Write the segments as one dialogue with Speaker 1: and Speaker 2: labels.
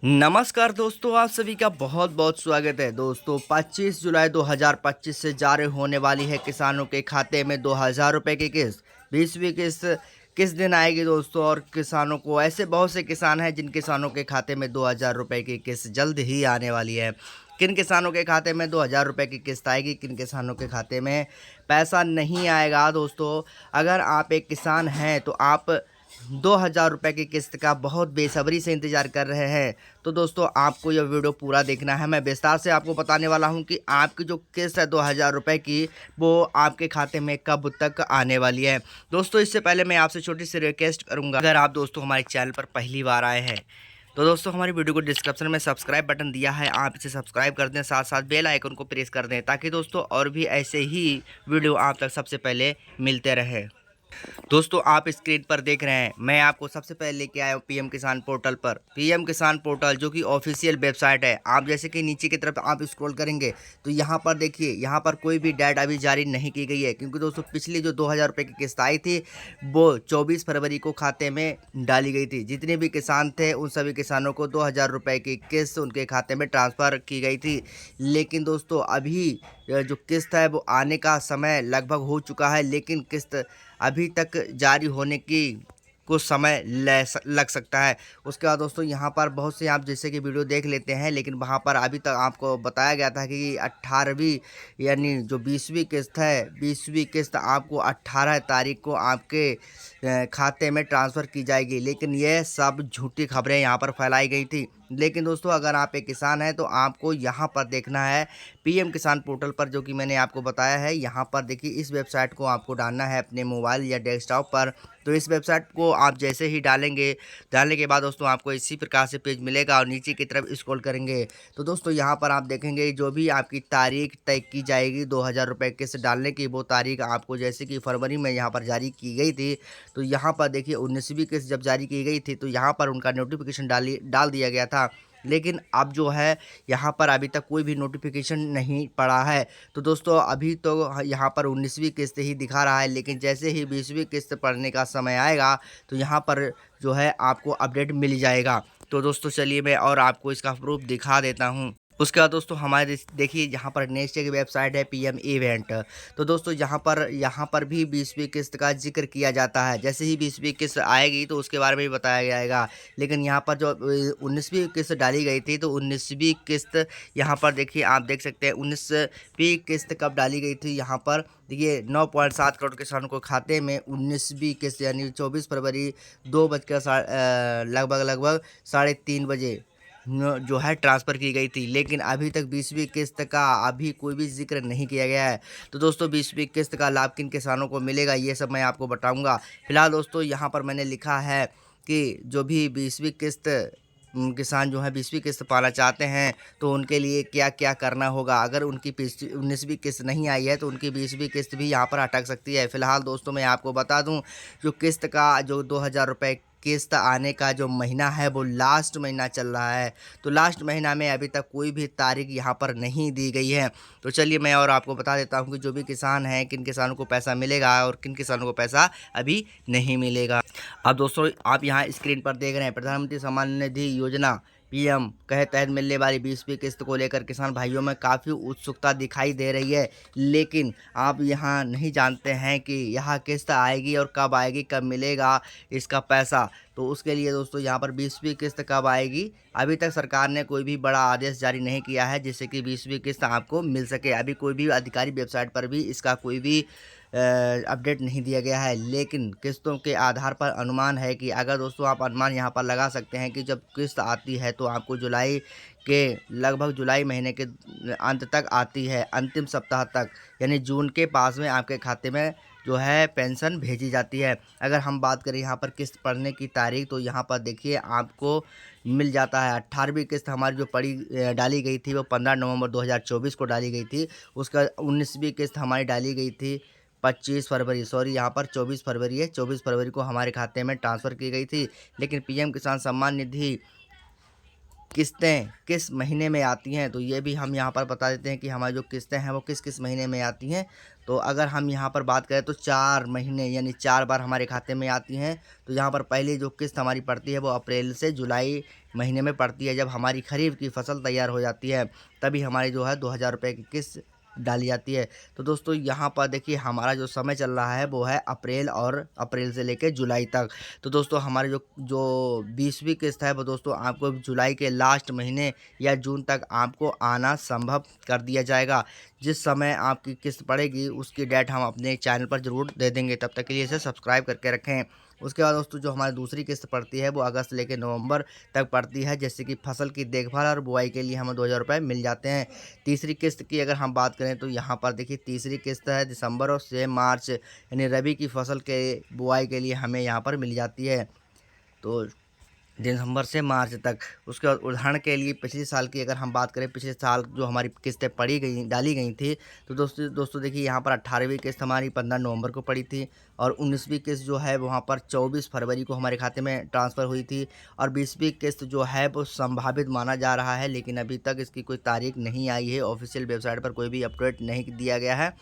Speaker 1: नमस्कार दोस्तों, आप सभी का बहुत बहुत स्वागत है। दोस्तों 25 जुलाई 2025 से जारी होने वाली है किसानों के खाते में 2000 रुपये की किस्त। 20वीं किस्त किस दिन आएगी दोस्तों? और किसानों को ऐसे बहुत से किसान हैं जिन किसानों के खाते में 2000 रुपये की किस्त जल्द ही आने वाली है। किन किसानों के खाते में 2000 रुपये की किस्त आएगी, किन किसानों के खाते में पैसा नहीं आएगा दोस्तों? अगर आप एक किसान हैं तो आप 2000 रुपये की किस्त का बहुत बेसब्री से इंतज़ार कर रहे हैं। तो दोस्तों आपको यह वीडियो पूरा देखना है। मैं विस्तार से आपको बताने वाला हूं कि आपकी जो किस्त है 2000 रुपये की, वो आपके खाते में कब तक आने वाली है। दोस्तों इससे पहले मैं आपसे छोटी सी रिक्वेस्ट करूंगा, अगर आप दोस्तों हमारे चैनल पर पहली बार आए हैं तो दोस्तों हमारी वीडियो को डिस्क्रिप्शन में सब्सक्राइब बटन दिया है, आप इसे सब्सक्राइब कर दें, साथ साथ बेल आइकन को प्रेस कर दें ताकि दोस्तों और भी ऐसे ही वीडियो आप तक सबसे पहले मिलते रहे। दोस्तों आप स्क्रीन पर देख रहे हैं, मैं आपको सबसे पहले लेके आया हूँ पीएम किसान पोर्टल पर। पीएम किसान पोर्टल जो कि ऑफिशियल वेबसाइट है। आप जैसे कि नीचे की तरफ आप स्क्रॉल करेंगे तो यहाँ पर देखिए, यहाँ पर कोई भी डेट अभी जारी नहीं की गई है, क्योंकि दोस्तों पिछली जो 2000 रुपये की किस्त आई थी वो 24 फरवरी को खाते में डाली गई थी। जितने भी किसान थे उन सभी किसानों को 2000 रुपये की किस्त उनके खाते में ट्रांसफ़र की गई थी। लेकिन दोस्तों अभी जो किस्त है वो आने का समय लगभग हो चुका है, लेकिन किस्त अभी तक जारी होने की कुछ समय लग सकता है। उसके बाद दोस्तों यहाँ पर बहुत से आप जैसे कि वीडियो देख लेते हैं, लेकिन वहाँ पर अभी तक आपको बताया गया था कि 18वीं यानी जो 20वीं किस्त है, 20वीं किस्त आपको 18 तारीख को आपके खाते में ट्रांसफ़र की जाएगी। लेकिन यह सब झूठी खबरें यहाँ पर फैलाई गई थी। लेकिन दोस्तों अगर आप एक किसान हैं तो आपको यहाँ पर देखना है पीएम किसान पोर्टल पर, जो कि मैंने आपको बताया है। यहाँ पर देखिए, इस वेबसाइट को आपको डालना है अपने मोबाइल या डेस्कटॉप पर। तो इस वेबसाइट को आप जैसे ही डालने के बाद दोस्तों आपको इसी प्रकार से पेज मिलेगा और नीचे की तरफ स्क्रॉल करेंगे तो दोस्तों यहाँ पर आप देखेंगे जो भी आपकी तारीख तय की जाएगी 2000 रुपये किस्त डालने की, वो तारीख आपको जैसे कि फरवरी में यहाँ पर जारी की गई थी। तो यहाँ पर देखिए 19वीं किस्त जब जारी की गई थी तो यहाँ पर उनका नोटिफिकेशन डाल दिया गया था। लेकिन अब जो है यहाँ पर अभी तक कोई भी नोटिफिकेशन नहीं पड़ा है। तो दोस्तों अभी तो यहाँ पर 19वीं किस्त ही दिखा रहा है, लेकिन जैसे ही 20वीं किस्त पड़ने का समय आएगा तो यहाँ पर जो है आपको अपडेट मिल जाएगा। तो दोस्तों चलिए मैं और आपको इसका प्रूफ दिखा देता हूँ। उसके बाद दोस्तों हमारे देखिए यहाँ पर नेक्स्ट एक वेबसाइट है पीएम इवेंट। तो दोस्तों यहाँ पर भी 20वीं किस्त का जिक्र किया जाता है। जैसे ही 20वीं किस्त आएगी तो उसके बारे में भी बताया जाएगा। लेकिन यहाँ पर जो 19वीं किस्त डाली गई थी तो 19वीं किस्त यहाँ पर देखिए, आप देख सकते हैं 19वीं किस्त कब डाली गई थी। यहाँ पर देखिए 9.7 करोड़ किसानों को खाते में 19वीं किस्त यानी 24 फरवरी 2 बजकर लगभग 3:30 बजे जो है ट्रांसफ़र की गई थी। लेकिन अभी तक 20वीं किस्त का अभी कोई भी जिक्र नहीं किया गया है। तो दोस्तों 20वीं किस्त का लाभ किन किसानों को मिलेगा ये सब मैं आपको बताऊंगा। फिलहाल दोस्तों यहाँ पर मैंने लिखा है कि जो भी 20वीं किस्त किसान जो है 20वीं किस्त पाना चाहते हैं तो उनके लिए क्या क्या करना होगा। अगर उनकी 19वीं किस्त नहीं आई है तो उनकी 20वीं किस्त भी यहाँ पर अटक सकती है। फिलहाल दोस्तों मैं आपको बता दूं, जो किस्त का जो 2000 रुपये किस्त आने का जो महीना है वो लास्ट महीना चल रहा है। तो लास्ट महीना में अभी तक कोई भी तारीख यहाँ पर नहीं दी गई है। तो चलिए मैं और आपको बता देता हूँ कि जो भी किसान हैं, किन किसानों को पैसा मिलेगा और किन किसानों को पैसा अभी नहीं मिलेगा। अब दोस्तों आप यहाँ स्क्रीन पर देख रहे हैं प्रधानमंत्री सम्मान निधि योजना पीएम के तहत मिलने वाली 20वीं किस्त को लेकर किसान भाइयों में काफ़ी उत्सुकता दिखाई दे रही है। लेकिन आप यहाँ नहीं जानते हैं कि यह किस्त आएगी और कब आएगी, कब मिलेगा इसका पैसा। तो उसके लिए दोस्तों यहाँ पर 20वीं किस्त कब आएगी, अभी तक सरकार ने कोई भी बड़ा आदेश जारी नहीं किया है जिससे कि 20वीं किस्त आपको मिल सके। अभी कोई भी आधिकारिक वेबसाइट पर भी इसका कोई भी अपडेट नहीं दिया गया है। लेकिन किस्तों के आधार पर अनुमान है कि अगर दोस्तों आप अनुमान यहाँ पर लगा सकते हैं कि जब किस्त आती है तो आपको जुलाई के लगभग जुलाई महीने के अंत तक आती है, अंतिम सप्ताह तक, यानी जून के पास में आपके खाते में जो है पेंशन भेजी जाती है। अगर हम बात करें यहाँ पर किस्त पड़ने की तारीख तो यहाँ पर देखिए आपको मिल जाता है 18वीं किस्त हमारी जो डाली गई थी वो 15 नवंबर 2024 को डाली गई थी। उसका 19वीं किस्त हमारी डाली गई थी 25 फरवरी, सॉरी यहाँ पर 24 फरवरी है, 24 फरवरी को हमारे खाते में ट्रांसफ़र की गई थी। लेकिन पीएम किसान सम्मान निधि किस्तें किस महीने में आती हैं तो ये भी हम यहाँ पर बता देते हैं कि हमारी जो किस्तें हैं वो किस किस महीने में आती हैं। तो अगर हम यहाँ पर बात करें तो 4 महीने यानी 4 बार हमारे खाते में आती हैं। तो यहाँ पर पहली जो किस्त हमारी पड़ती है वो अप्रैल से जुलाई महीने में पड़ती है। जब हमारी खरीफ की फसल तैयार हो जाती है तभी हमारी जो है 2000 रुपये की किस्त डाली जाती है। तो दोस्तों यहाँ पर देखिए हमारा जो समय चल रहा है वो है अप्रैल, और अप्रैल से लेकर जुलाई तक। तो दोस्तों हमारी जो जो 20वीं किस्त है वो दोस्तों आपको जुलाई के लास्ट महीने या जून तक आपको आना संभव कर दिया जाएगा। जिस समय आपकी किस्त पड़ेगी उसकी डेट हम अपने चैनल पर ज़रूर दे देंगे। तब तक के लिए इसे सब्सक्राइब करके रखें। उसके बाद दोस्तों जो हमारी दूसरी किस्त पड़ती है वो अगस्त लेकर नवंबर तक पड़ती है, जैसे कि फसल की देखभाल और बुआई के लिए हमें 2000 रुपये मिल जाते हैं। तीसरी किस्त की अगर हम बात करें तो यहाँ पर देखिए तीसरी किस्त है दिसंबर और से मार्च, यानी रबी की फसल के बुआई के लिए हमें यहाँ पर मिल जाती है। तो दिसंबर से मार्च तक। उसके बाद उदाहरण के लिए पिछले साल की अगर हम बात करें, पिछले साल जो हमारी किस्तें डाली गई थी, तो दोस्तों देखिए यहाँ पर 18वीं किस्त हमारी 15 नवंबर को पड़ी थी, और 19वीं किस्त जो है वहाँ पर 24 फरवरी को हमारे खाते में ट्रांसफ़र हुई थी, और 20वीं किस्त जो है वो संभावित माना जा रहा है, लेकिन अभी तक इसकी कोई तारीख नहीं आई है। ऑफिशियल वेबसाइट पर कोई भी अपडेट नहीं दिया गया है।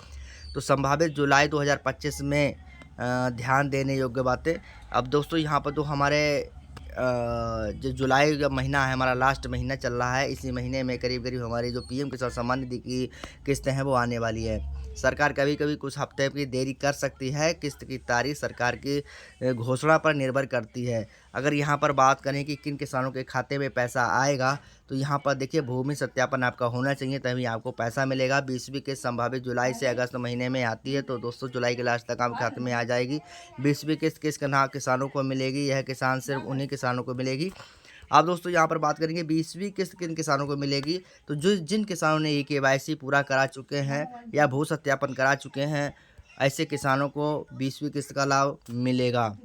Speaker 1: तो संभावित जुलाई 2025 में ध्यान देने योग्य बातें। अब दोस्तों यहाँ पर तो हमारे जो जुलाई का महीना है, हमारा लास्ट महीना चल रहा है, इसी महीने में करीब करीब हमारी जो पीएम किसान सम्मान निधि की किस्तें हैं वो आने वाली है। सरकार कभी कभी कुछ हफ्ते की देरी कर सकती है। किस्त की तारीख सरकार की घोषणा पर निर्भर करती है। अगर यहाँ पर बात करें कि किन किसानों के खाते में पैसा आएगा, तो यहाँ पर देखिए भूमि सत्यापन आपका होना चाहिए तभी आपको पैसा मिलेगा। 20वीं किस्त संभावित जुलाई से अगस्त महीने में आती है, तो दोस्तों जुलाई के लास्ट तक आपके खाते में आ जाएगी। 20वीं किस्त किस किसानों को मिलेगी, यह किसान सिर्फ उन्हीं किसानों को मिलेगी। अब दोस्तों यहाँ पर बात करेंगे 20वीं किस्त किन किसानों को मिलेगी, तो जिन किसानों ने ये केवाईसी पूरा करा चुके हैं या भू सत्यापन करा चुके हैं, ऐसे किसानों को 20वीं किस्त का लाभ मिलेगा।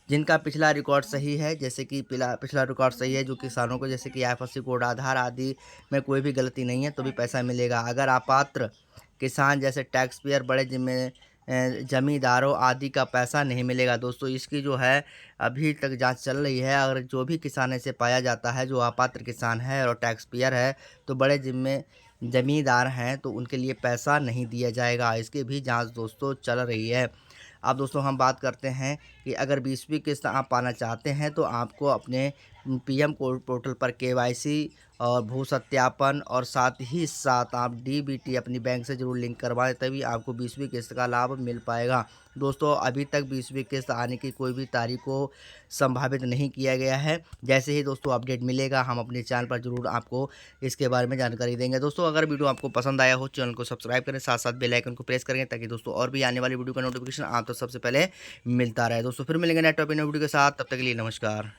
Speaker 1: जिनका पिछला रिकॉर्ड सही है, जैसे कि पिछला रिकॉर्ड सही है, जो किसानों को जैसे कि आईएफएससी कोड, आधार आदि में कोई भी गलती नहीं है, तो भी पैसा मिलेगा। अगर अपात्र किसान जैसे टैक्स पेयर, बड़े जमींदारों आदि का पैसा नहीं मिलेगा। दोस्तों इसकी जो है अभी तक जांच चल रही है। अगर जो भी किसान ऐसे पाया जाता है जो अपात्र किसान है और टैक्स पेयर है, तो बड़े जमींदार हैं, तो उनके लिए पैसा नहीं दिया जाएगा। इसकी भी जांच दोस्तों चल रही है। अब दोस्तों हम बात करते हैं कि अगर 20वीं किस्त आप पाना चाहते हैं तो आपको अपने पीएम पोर्टल पर केवाईसी और भू सत्यापन और साथ ही साथ आप डीबीटी अपनी बैंक से ज़रूर लिंक करवाएं, तभी आपको 20वीं किस्त का लाभ मिल पाएगा। दोस्तों अभी तक 20वीं किस्त आने की कोई भी तारीख को संभावित नहीं किया गया है। जैसे ही दोस्तों अपडेट मिलेगा हम अपने चैनल पर ज़रूर आपको इसके बारे में जानकारी देंगे। दोस्तों अगर वीडियो आपको पसंद आया हो, चैनल को सब्सक्राइब करें, साथ साथ बेल आइकन को प्रेस करें, ताकि दोस्तों और भी आने वाली वीडियो का नोटिफिकेशन आप तो सबसे पहले मिलता रहे। दोस्तों फिर मिलेंगे नेक्स्ट टॉपिक वीडियो के साथ, तब तक के लिए नमस्कार।